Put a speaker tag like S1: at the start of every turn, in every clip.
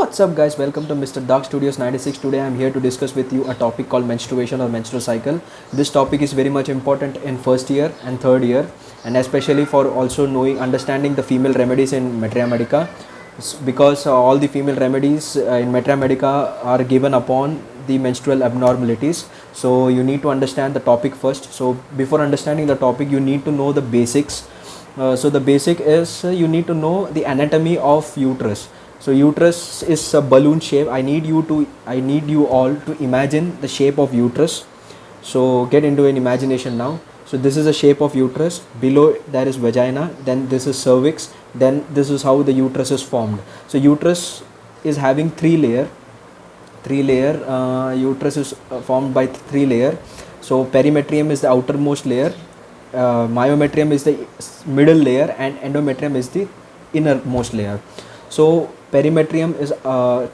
S1: What's up, guys? Welcome to Mr. Dark Studios 96. Today I'm here to discuss with you a topic called menstruation or menstrual cycle. This topic is very much important in first year and third year, and especially for also knowing understanding the female remedies in Materia Medica, because all the female remedies in Materia Medica are given upon the menstrual abnormalities. So you need to understand the topic first. So before understanding the topic, you need to know the basics. So the basic is you need to know the anatomy of uterus. So uterus is a balloon shape. I need you all to imagine the shape of uterus. So get into an imagination now. So this is the shape of uterus. Below there is vagina, then this is cervix, then this is how the uterus is formed. So uterus is having three layer. Uterus is formed by three layer. So perimetrium is the outermost layer, myometrium is the middle layer, and endometrium is the innermost layer. So perimetrium is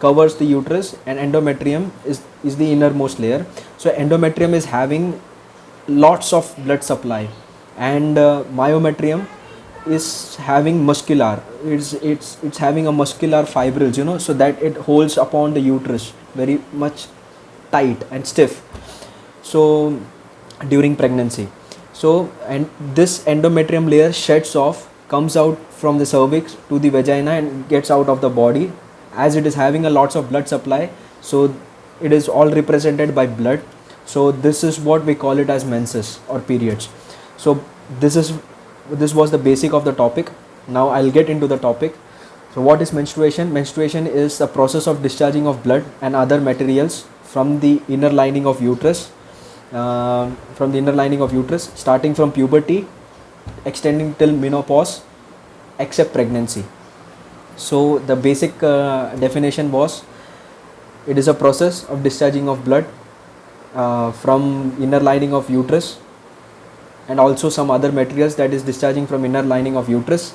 S1: covers the uterus, and endometrium is the innermost layer. So endometrium is having lots of blood supply, and myometrium is having muscular, it's having a muscular fibrils, so that it holds upon the uterus very much tight and stiff, so during pregnancy. So and this endometrium layer sheds off, comes out from the cervix to the vagina and gets out of the body. As it is having a lots of blood supply, so it is all represented by blood. So this is what we call it as menses or periods. So this was the basic of the topic. Now I'll get into the topic. So what is menstruation? Menstruation is the process of discharging of blood and other materials from the inner lining of uterus, starting from puberty, extending till menopause, except pregnancy. So the basic definition was, it is a process of discharging of blood from inner lining of uterus, and also some other materials that is discharging from inner lining of uterus,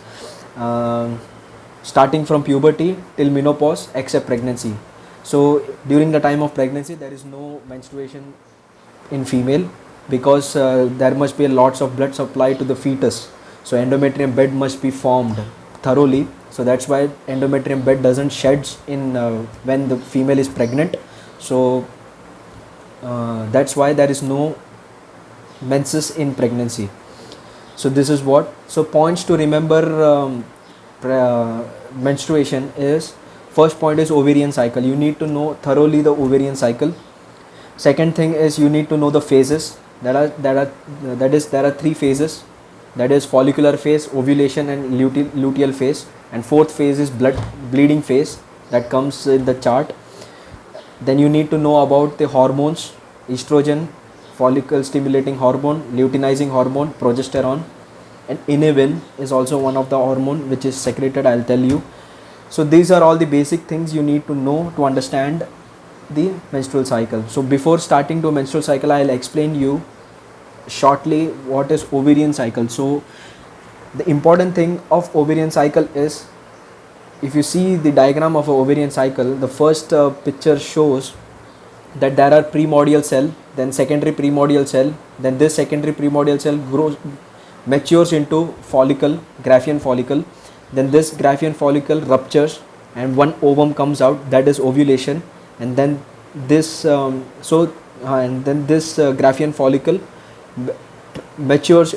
S1: starting from puberty till menopause, except pregnancy. So during the time of pregnancy there is no menstruation in female, because there must be lots of blood supply to the fetus. So endometrium bed must be formed thoroughly. So that's why endometrium bed doesn't sheds in when the female is pregnant. So that's why there is no menses in pregnancy. So this is what. So points to remember menstruation is, first point is ovarian cycle. You need to know thoroughly the ovarian cycle. Second thing is you need to know the phases. There are three phases. That is follicular phase, ovulation, and luteal phase. And fourth phase is bleeding phase, that comes in the chart. Then you need to know about the hormones: estrogen, follicle stimulating hormone, luteinizing hormone, progesterone, and inhibin is also one of the hormone which is secreted. I'll tell you. So these are all the basic things you need to know to understand the menstrual cycle. So before starting to menstrual cycle, I'll explain you shortly what is ovarian cycle. So the important thing of ovarian cycle is, if you see the diagram of an ovarian cycle, the first picture shows that there are primordial cell, then secondary primordial cell, then this secondary primordial cell matures into follicle, Graafian follicle, then this Graafian follicle ruptures and one ovum comes out, that is ovulation, and then this Graafian follicle matures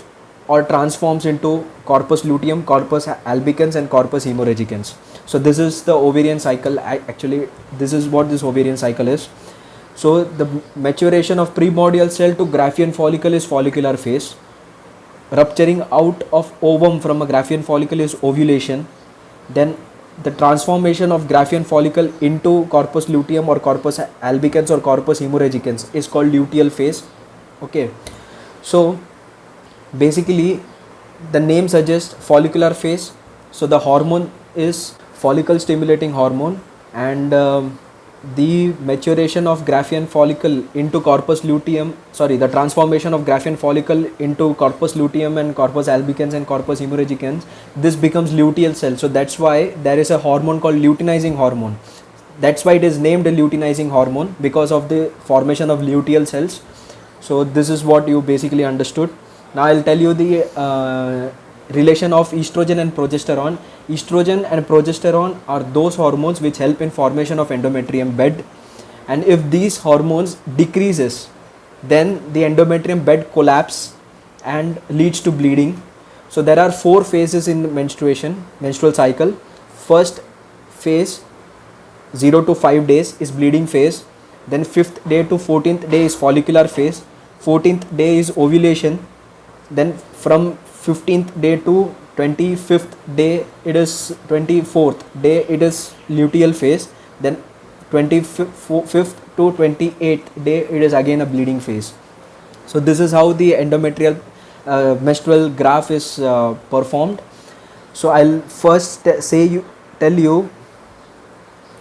S1: or transforms into corpus luteum, corpus albicans, and corpus hemorrhagicans. So this is the ovarian cycle. Actually, this is what this ovarian cycle is. So the maturation of primordial cell to Graafian follicle is follicular phase. Rupturing out of ovum from a Graafian follicle is ovulation. Then the transformation of Graafian follicle into corpus luteum or corpus albicans or corpus hemorrhagicans is called luteal phase. Okay. So basically the name suggests follicular phase. So the hormone is follicle stimulating hormone, and the maturation of Graafian follicle into corpus luteum, the transformation of Graafian follicle into corpus luteum and corpus albicans and corpus hemorrhagicans, this becomes luteal cell. So that's why there is a hormone called luteinizing hormone. That's why it is named a luteinizing hormone, because of the formation of luteal cells. So this is what you basically understood. Now I'll tell you the relation of estrogen and progesterone. Estrogen and progesterone are those hormones which help in formation of endometrium bed, and if these hormones decreases, then the endometrium bed collapse and leads to bleeding. So there are 4 phases in menstrual cycle. First phase, 0 to 5 days, is bleeding phase. Then 5th day to 14th day is follicular phase. 14th day is ovulation. Then from 15th day to 25th day, it is 24th day, it is luteal phase. Then 25th to 28th day, it is again a bleeding phase. So this is how the endometrial menstrual graph is performed. So I'll first tell you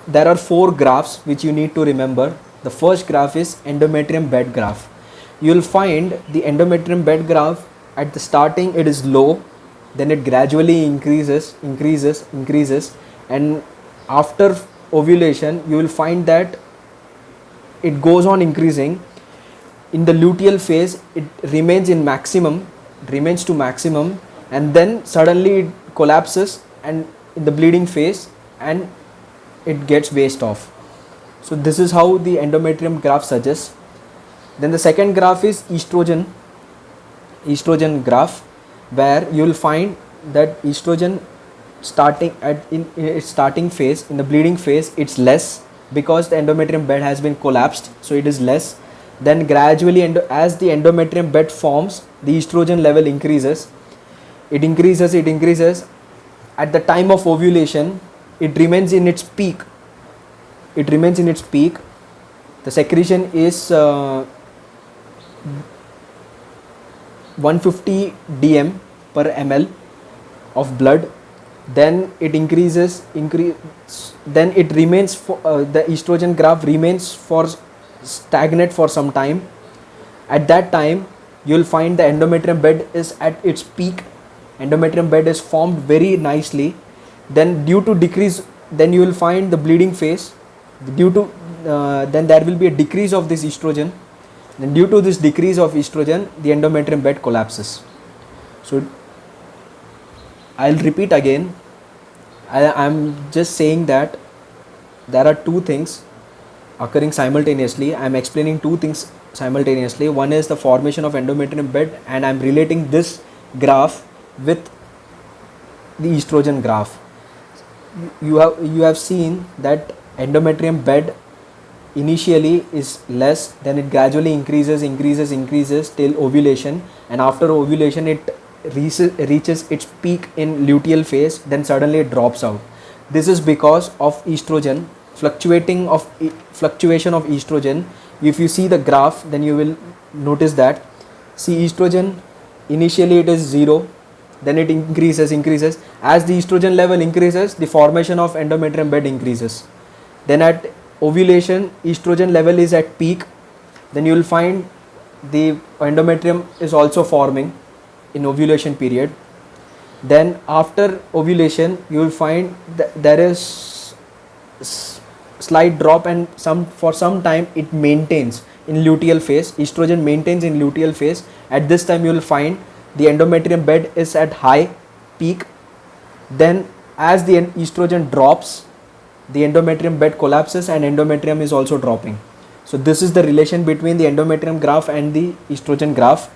S1: there are 4 graphs which you need to remember. The first graph is endometrium bed graph. You will find the endometrium bed graph at the starting it is low, then it gradually increases, and after ovulation you will find that it goes on increasing. In the luteal phase it remains to maximum, and then suddenly it collapses, and in the bleeding phase and it gets washed off. So this is how the endometrium graph suggests. Then the second graph is estrogen graph, where you will find that estrogen starting in its starting phase, in the bleeding phase, it's less because the endometrium bed has been collapsed, so it is less. Then gradually, as the endometrium bed forms, the estrogen level increases. It increases. At the time of ovulation, it remains in its peak. The secretion is 150 dm per ml of blood. Then it then it remains the estrogen graph remains for stagnant for some time. At that time you will find the endometrium bed is at its peak. Endometrium bed is formed very nicely. Then due to decrease, then you will find the bleeding phase. Then there will be a decrease of this estrogen. Then due to this decrease of estrogen, the endometrium bed collapses. So I'll repeat again. I'm just saying that there are 2 things occurring simultaneously. I'm explaining 2 things simultaneously. One is the formation of endometrium bed, and I'm relating this graph with the estrogen graph. You have seen that endometrium bed initially is less, then it gradually increases till ovulation, and after ovulation it reaches its peak in luteal phase, then suddenly it drops out. This is because of estrogen, fluctuation of estrogen. If you see the graph, then you will notice that, see, estrogen initially it is 0, then it increases. As the estrogen level increases, the formation of endometrium bed increases. Then at ovulation, estrogen level is at peak, then you will find the endometrium is also forming in ovulation period. Then after ovulation you will find that there is slight drop, and for some time it maintains in luteal phase. Estrogen maintains in luteal phase. At this time you will find the endometrium bed is at high peak. Then as the estrogen drops, the endometrium bed collapses and endometrium is also dropping. So this is the relation between the endometrium graph and the estrogen graph.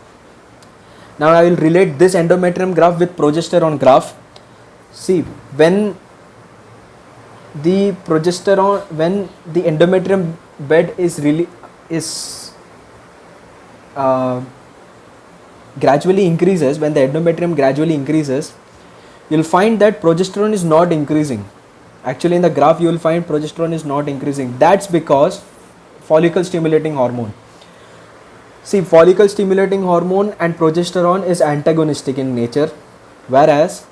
S1: Now I will relate this endometrium graph with progesterone graph. See, when the endometrium bed is gradually increases, when the endometrium gradually increases, you will find that progesterone is not increasing. Actually in the graph you will find progesterone is not increasing. That's because follicle stimulating hormone. See, follicle stimulating hormone and progesterone is antagonistic in nature, whereas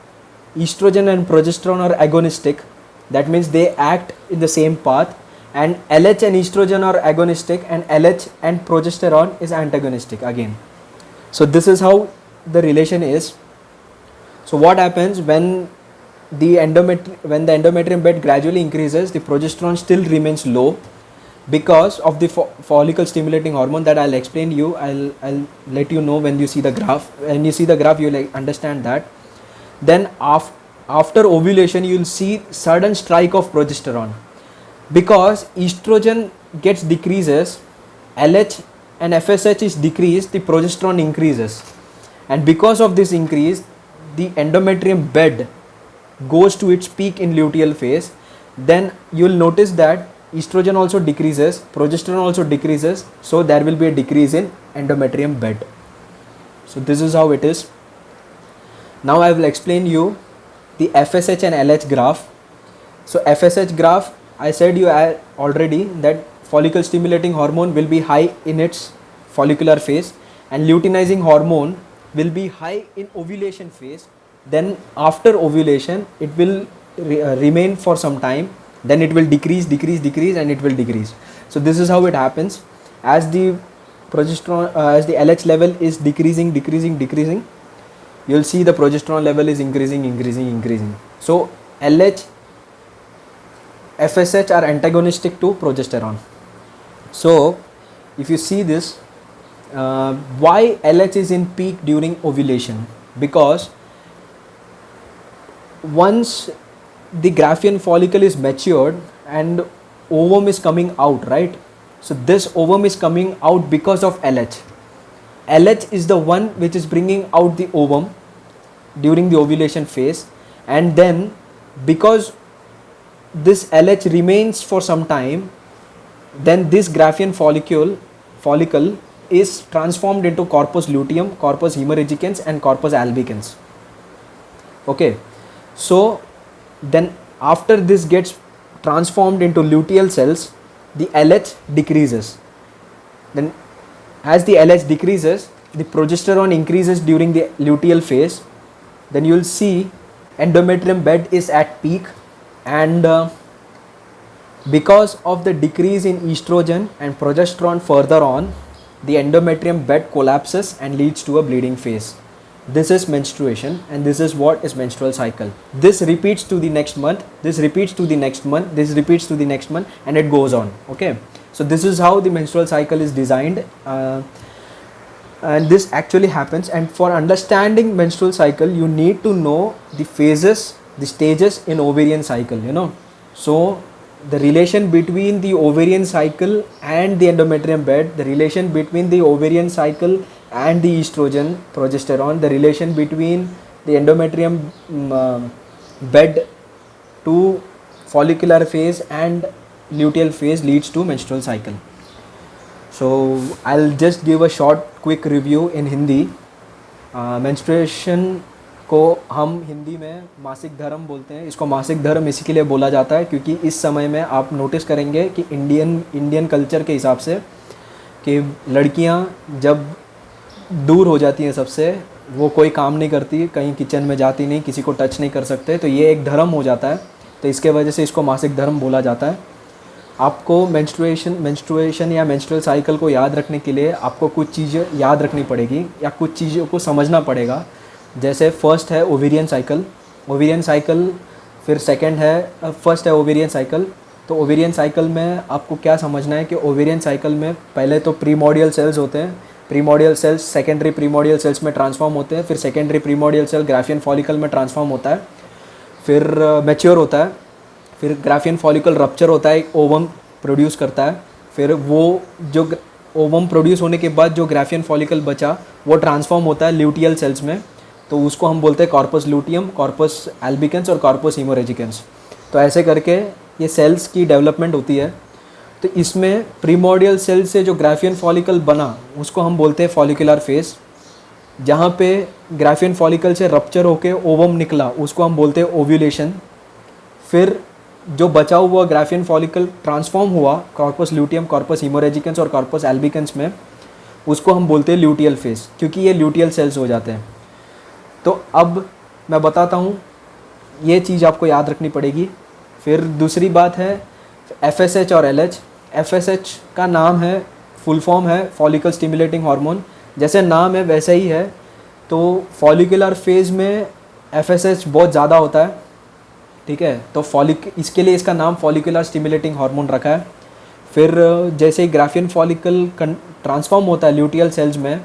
S1: estrogen and progesterone are agonistic. That means they act in the same path, and LH and estrogen are agonistic, and LH and progesterone is antagonistic again. So this is how the relation is. So what happens when the endometrium bed gradually increases, the progesterone still remains low because of the follicle stimulating hormone that I'll explain you. I'll let you know when you see the graph. When you see the graph, you'll understand that. then after ovulation you will see sudden strike of progesterone, because estrogen gets decreases, LH and FSH is decreased, the progesterone increases, and because of this increase the endometrium bed goes to its peak in luteal phase. Then you will notice that estrogen also decreases, progesterone also decreases, so there will be a decrease in endometrium bed. So this is how it is. Now I will explain you the FSH and LH graph. So FSH graph, I said you already that follicle stimulating hormone will be high in its follicular phase and luteinizing hormone will be high in ovulation phase. Then after ovulation it will remain for some time, then it will decrease and it will decrease. So this is how it happens. As the progesterone as the LH level is decreasing, you will see the progesterone level is increasing. So LH, FSH are antagonistic to progesterone. So if you see this, why LH is in peak during ovulation? Because once the Graafian follicle is matured and ovum is coming out, right? So this ovum is coming out because of LH. LH is the one which is bringing out the ovum during the ovulation phase, and then because this LH remains for some time, then this Graafian follicle is transformed into corpus luteum, corpus hemorrhagicans and corpus albicans. Okay, so then after this gets transformed into luteal cells, the LH decreases. Then as the LH decreases, the progesterone increases during the luteal phase. Then you will see endometrium bed is at peak, and because of the decrease in estrogen and progesterone further on, the endometrium bed collapses and leads to a bleeding phase. This is menstruation, and this is what is menstrual cycle. This repeats to the next month, this repeats to the next month, this repeats to the next month, and it goes on. Okay, so this is how the menstrual cycle is designed, and this actually happens. And for understanding menstrual cycle you need to know the phases, the stages in ovarian cycle, you know. So the relation between the ovarian cycle and the endometrium bed, the relation between the ovarian cycle and the estrogen, progesterone, the relation between the endometrium bed to follicular phase and luteal phase leads to menstrual cycle. So I'll just give a short quick review in Hindi. Menstruation को हम हिंदी में मासिक धर्म बोलते हैं. इसको मासिक धर्म इसी लिए बोला जाता है क्योंकि इस समय में आप नोटिस करेंगे कि इंडियन कल्चर के हिसाब से कि लड़कियां जब दूर हो जाती हैं सबसे, वो कोई काम नहीं करती, कहीं किचन में जाती नहीं, किसी को टच नहीं कर सकते, तो ये एक धर्म हो जाता है. तो इसके वजह से इसको मासिक धर्म बोला जाता है. आपको मेंस्ट्रुएशन या मेंस्ट्रुअल साइकिल को याद रखने के लिए आपको कुछ चीज़ें याद रखनी पड़ेगी या कुछ चीज़ों को समझना पड़ेगा. जैसे फर्स्ट है ओवेरियन साइकिल, फिर सेकंड है फर्स्ट है ओवेरियन साइकिल. तो ओवेरियन साइकिल में आपको क्या समझना है कि ओवेरियन साइकिल में पहले तो प्रीमोडियल सेल्स होते हैं, primordial cells secondary primordial cells में ट्रांसफॉर्म होते हैं, फिर secondary primordial cell Graafian follicle में ट्रांसफॉर्म होता है, फिर मैच्योर होता है, फिर ग्राफियन फॉलिकल रप्चर होता है, एक ओवम प्रोड्यूस करता है, फिर वो जो ओवम प्रोड्यूस होने के बाद जो ग्राफियन फॉलिकल बचा वो ट्रांसफॉर्म होता है ल्यूटियल सेल्स में, तो उसको हम बोलते हैं कॉर्पस लूटियम, कॉर्पस एल्बिकेंस और कॉर्पस हीमोरेजिकेंस. तो ऐसे करके ये सेल्स की डेवलपमेंट होती है. तो इसमें प्रीमोडियल सेल से जो ग्राफियन फॉलिकल बना उसको हम बोलते हैं फॉलिकुलर फेज. जहाँ पे ग्राफियन फॉलिकल से रप्चर होके ओवम निकला उसको हम बोलते हैं ओव्यूलेशन. फिर जो बचा हुआ ग्राफियन फॉलिकल ट्रांसफॉर्म हुआ कॉर्पस ल्यूटियम, कॉर्पस हीमोरेजिकेंस और कॉर्पस एल्बिकेंस में, उसको हम बोलते हैं ल्यूटियल फेज, क्योंकि ये ल्यूटियल सेल्स हो जाते हैं. तो अब मैं बताता हूँ, ये चीज़ आपको याद रखनी पड़ेगी. फिर दूसरी बात है FSH और LH. FSH का नाम है, फुल फॉर्म है फॉलिकल स्टिमुलेटिंग हार्मोन. जैसे नाम है वैसे ही है. तो फॉलिकुलर फेज़ में FSH बहुत ज़्यादा होता है, ठीक है. तो इसके लिए इसका नाम फॉलिकुलर स्टिमुलेटिंग हार्मोन रखा है. फिर जैसे ग्राफियन फॉलिकल ट्रांसफॉर्म होता है ल्यूटियल सेल्स में,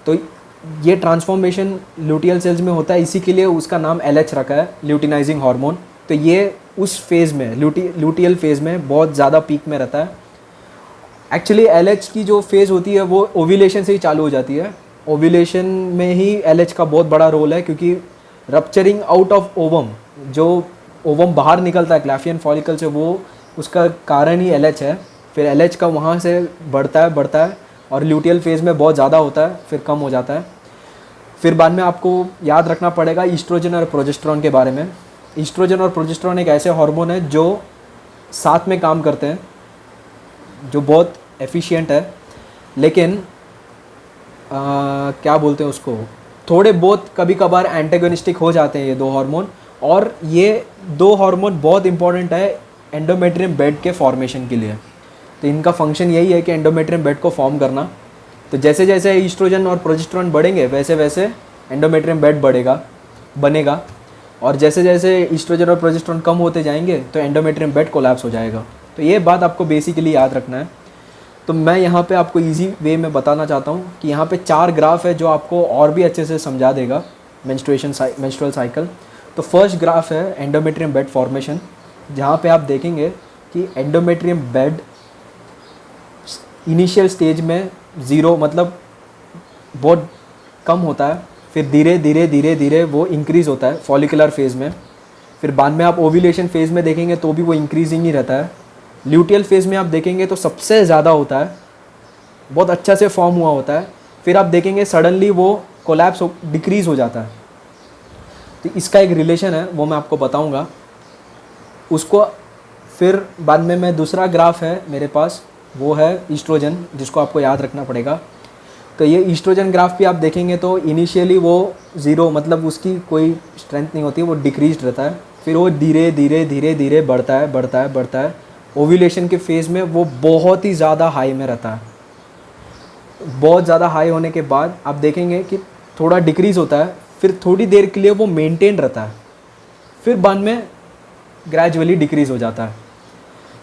S1: तो ये ट्रांसफॉर्मेशन ल्यूटियल सेल्स में होता है, इसी के लिए उसका नाम LH रखा है, ल्यूटिनाइजिंग हार्मोन। तो ये उस फेज़ में ल्यूटियल फेज़ में बहुत ज़्यादा पीक में रहता है। एक्चुअली LH की जो फेज़ होती है वो ओव्यूलेशन से ही चालू हो जाती है। ओव्यूलेशन में ही LH का बहुत बड़ा रोल है, क्योंकि रप्चरिंग आउट ऑफ ओवम, जो ओवम बाहर निकलता है क्लैफियन फॉलिकल से, वो उसका कारण ही LH है। फिर LH का वहाँ से बढ़ता है और ल्यूटियल फेज़ में बहुत ज़्यादा होता है, फिर कम हो जाता है। फिर बाद में आपको याद रखना पड़ेगा ईस्ट्रोजन और प्रोजेस्टेरॉन के बारे में। ईस्ट्रोजन और प्रोजेस्टेरॉन एक ऐसे हार्मोन है जो साथ में काम करते हैं, जो बहुत एफिशिएंट है, लेकिन क्या बोलते हैं उसको, थोड़े बहुत कभी कभार एंटेगोनिस्टिक हो जाते हैं ये दो हार्मोन। और ये दो हार्मोन बहुत इंपॉर्टेंट है एंडोमेट्रियम बेड के फॉर्मेशन के लिए। तो इनका फंक्शन यही है कि एंडोमेट्रियम बेड को फॉर्म करना। तो जैसे जैसे ईस्ट्रोजन और प्रोजेस्टेरॉन बढ़ेंगे वैसे वैसे एंडोमेट्रियम बेड बनेगा, और जैसे जैसे ईस्ट्रोजन और प्रोजेस्टेरॉन कम होते जाएंगे तो एंडोमेट्रियम बेड कोलैप्स हो जाएगा। तो ये बात आपको बेसिकली याद रखना है। तो मैं यहाँ पे आपको इजी वे में बताना चाहता हूँ कि यहाँ पे 4 ग्राफ है जो आपको और भी अच्छे से समझा देगा मेंस्ट्रुअल साइकिल। तो फर्स्ट ग्राफ है एंडोमेट्रियम बेड फॉर्मेशन, जहाँ पे आप देखेंगे कि एंडोमेट्रियम बेड इनिशियल स्टेज में 0 मतलब बहुत कम होता है, फिर धीरे धीरे वो इंक्रीज़ होता है फॉलिकुलर फेज़ में। फिर बाद में आप ओव्यूलेशन फेज़ में देखेंगे तो भी वो इंक्रीजिंग ही रहता है। ल्यूटियल फेज़ में आप देखेंगे तो सबसे ज़्यादा होता है, बहुत अच्छा से फॉर्म हुआ होता है। फिर आप देखेंगे सडनली वो कोलैप्स डिक्रीज़ हो जाता है। तो इसका एक रिलेशन है, वो मैं आपको बताऊंगा उसको। फिर बाद में मैं दूसरा ग्राफ है मेरे पास, वो है ईस्ट्रोजन, जिसको आपको याद रखना पड़ेगा। तो ये ईस्ट्रोजन ग्राफ भी आप देखेंगे तो इनिशियली वो 0 मतलब उसकी कोई स्ट्रेंथ नहीं होती, वो डिक्रीज रहता है। फिर वो धीरे धीरे बढ़ता है। ओव्यूलेशन के फेज़ में वो बहुत ही ज़्यादा हाई में रहता है। बहुत ज़्यादा हाई होने के बाद आप देखेंगे कि थोड़ा डिक्रीज़ होता है, फिर थोड़ी देर के लिए वो मेंटेन रहता है, फिर बाद में ग्रेजुअली डिक्रीज़ हो जाता है।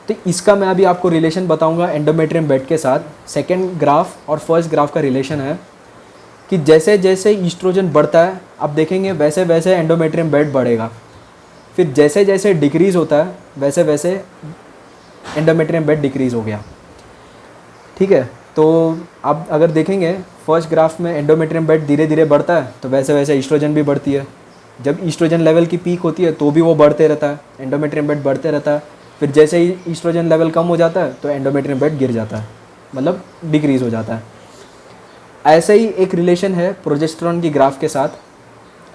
S1: तो इसका मैं अभी आपको रिलेशन बताऊंगा एंडोमेट्रियम बेड के साथ। सेकंड ग्राफ और फर्स्ट ग्राफ का रिलेशन है कि जैसे जैसे ईस्ट्रोजन बढ़ता है आप देखेंगे वैसे वैसे एंडोमेट्रियम बेड बढ़ेगा, फिर जैसे जैसे डिक्रीज़ होता है वैसे वैसे एंडोमेट्रियम बेड डिक्रीज़ हो गया। ठीक है, तो आप अगर देखेंगे फर्स्ट ग्राफ में एंडोमेट्रियम बेड धीरे धीरे बढ़ता है तो वैसे वैसे ईस्ट्रोजन भी बढ़ती है। जब ईस्ट्रोजन लेवल की पीक होती है तो भी वो बढ़ते रहता है, एंडोमेट्रियम बेड बढ़ते रहता है। फिर जैसे ही ईस्ट्रोजन लेवल कम हो जाता है तो एंडोमेट्रियम बेड गिर जाता है, मतलब डिक्रीज़ हो जाता है। ऐसे ही एक रिलेशन है प्रोजेस्टेरॉन की ग्राफ के साथ,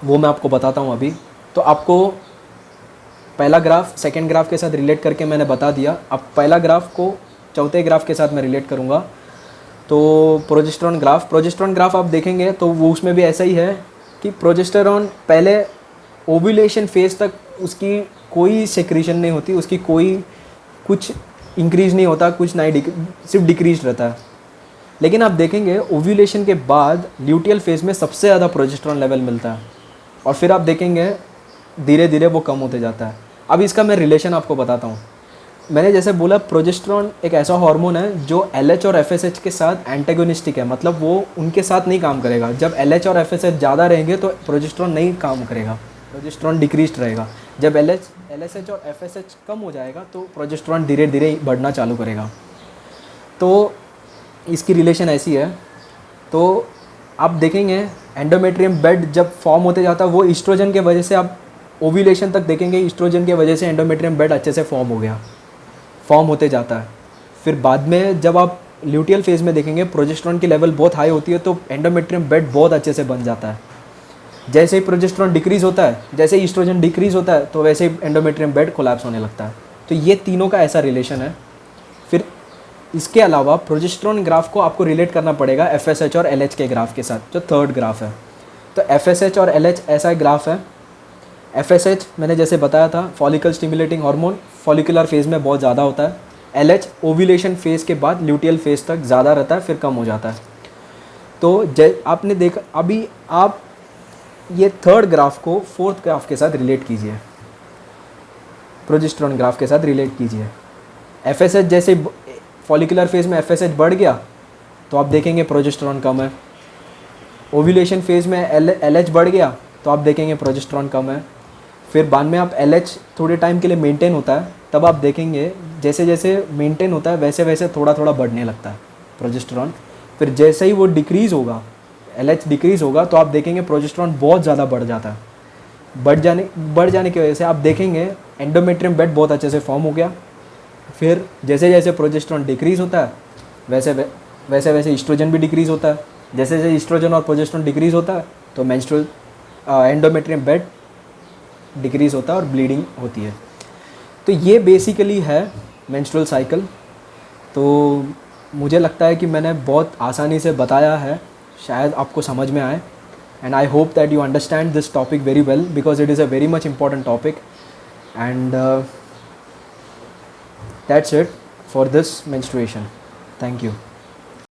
S1: वो मैं आपको बताता हूँ अभी। तो आपको पहला ग्राफ सेकंड ग्राफ के साथ रिलेट करके मैंने बता दिया, अब पहला ग्राफ को चौथे ग्राफ के साथ मैं रिलेट करूँगा। तो प्रोजेस्टेरॉन ग्राफ आप देखेंगे तो वो उसमें भी ऐसा ही है कि प्रोजेस्टेरॉन पहले ओव्यूलेशन फेज़ तक उसकी कोई सेक्रीशन नहीं होती, उसकी कोई कुछ इंक्रीज़ नहीं होता, कुछ नहीं, सिर्फ डिक्रीज रहता है। लेकिन आप देखेंगे ओव्यूलेशन के बाद ल्यूटियल फेज़ में सबसे ज़्यादा प्रोजेस्टेरॉन लेवल मिलता है, और फिर आप देखेंगे धीरे धीरे वो कम होते जाता है। अब इसका मैं रिलेशन आपको बताता हूँ। मैंने जैसे बोला प्रोजेस्टेरॉन एक ऐसा हार्मोन है जो LH और FSH के साथ एंटेगोनिस्टिक है, मतलब वो उनके साथ नहीं काम करेगा। जब LH और FSH ज़्यादा रहेंगे तो प्रोजेस्टेरॉन नहीं काम करेगा, प्रोजेस्टेरॉन डिक्रीज रहेगा। जब LSH और FSH कम हो जाएगा तो प्रोजेस्टेरॉन धीरे धीरे बढ़ना चालू करेगा। तो इसकी रिलेशन ऐसी है। तो आप देखेंगे एंडोमेट्रियम बेड जब फॉर्म होते जाता है वो ईस्ट्रोजन के वजह से, आप ओव्यूलेशन तक देखेंगे ईस्ट्रोजन के वजह से एंडोमेट्रियम बेड अच्छे से फॉर्म होते जाता है। फिर बाद में जब आप ल्यूटियल फेज़ में देखेंगे प्रोजेस्टेरॉन की लेवल बहुत हाई होती है तो एंडोमेट्रियम बेड बहुत अच्छे से बन जाता है। जैसे ही प्रोजेस्टेरॉन डिक्रीज़ होता है, जैसे ही ईस्ट्रोजन डिक्रीज़ होता है तो वैसे ही एंडोमेट्रियम बेड कोलैप्स होने लगता है। तो ये तीनों का ऐसा रिलेशन है। फिर इसके अलावा प्रोजेस्टेरॉन ग्राफ को आपको रिलेट करना पड़ेगा FSH और LH के ग्राफ के साथ, जो थर्ड ग्राफ है। तो FSH और LH ऐसा ग्राफ है। FSH मैंने जैसे बताया था follicle stimulating hormone, follicular phase में बहुत ज़्यादा होता है। LH ओव्यूलेशन फेज़ के बाद ल्यूटियल फेज़ तक ज़्यादा रहता है, फिर कम हो जाता है। तो आपने देखा, अभी आप ये थर्ड ग्राफ को फोर्थ ग्राफ के साथ रिलेट कीजिए, प्रोजेस्टेरॉन ग्राफ के साथ रिलेट कीजिए। FSH जैसे फॉलिकुलर फेज़ में FSH बढ़ गया तो आप देखेंगे प्रोजेस्टेरॉन कम है। ओव्यूलेशन फेज़ में LH बढ़ गया तो आप देखेंगे प्रोजेस्टेरॉन कम है। फिर बाद में आप LH थोड़े टाइम के लिए मेंटेन होता है, तब आप देखेंगे जैसे जैसे मेंटेन होता है वैसे वैसे थोड़ा थोड़ा बढ़ने लगता है प्रोजेस्टेरॉन। फिर जैसे ही वो डिक्रीज़ होगा, LH डिक्रीज़ होगा, तो आप देखेंगे प्रोजेस्टेरॉन बहुत ज़्यादा बढ़ जाता है। बढ़ जाने की वजह से आप देखेंगे एंडोमेट्रियम बेड बहुत अच्छे से फॉर्म हो गया। फिर जैसे जैसे प्रोजेस्टेरॉन डिक्रीज़ होता है वैसे वैसे ईस्ट्रोजन भी डिक्रीज़ होता है। जैसे जैसे ईस्ट्रोजन और प्रोजेस्टेरॉन डिक्रीज़ होता है तो मेंस्ट्रुअल एंडोमेट्रियम बेड डिक्रीज़ होता है और ब्लीडिंग होती है। तो ये बेसिकली है मेंस्ट्रुअल साइकिल। तो मुझे लगता है कि मैंने बहुत आसानी से बताया है, शायद आपको समझ में आए। And I hope that you understand this topic very well because it is a very much important topic. And that's it for this menstruation. Thank you.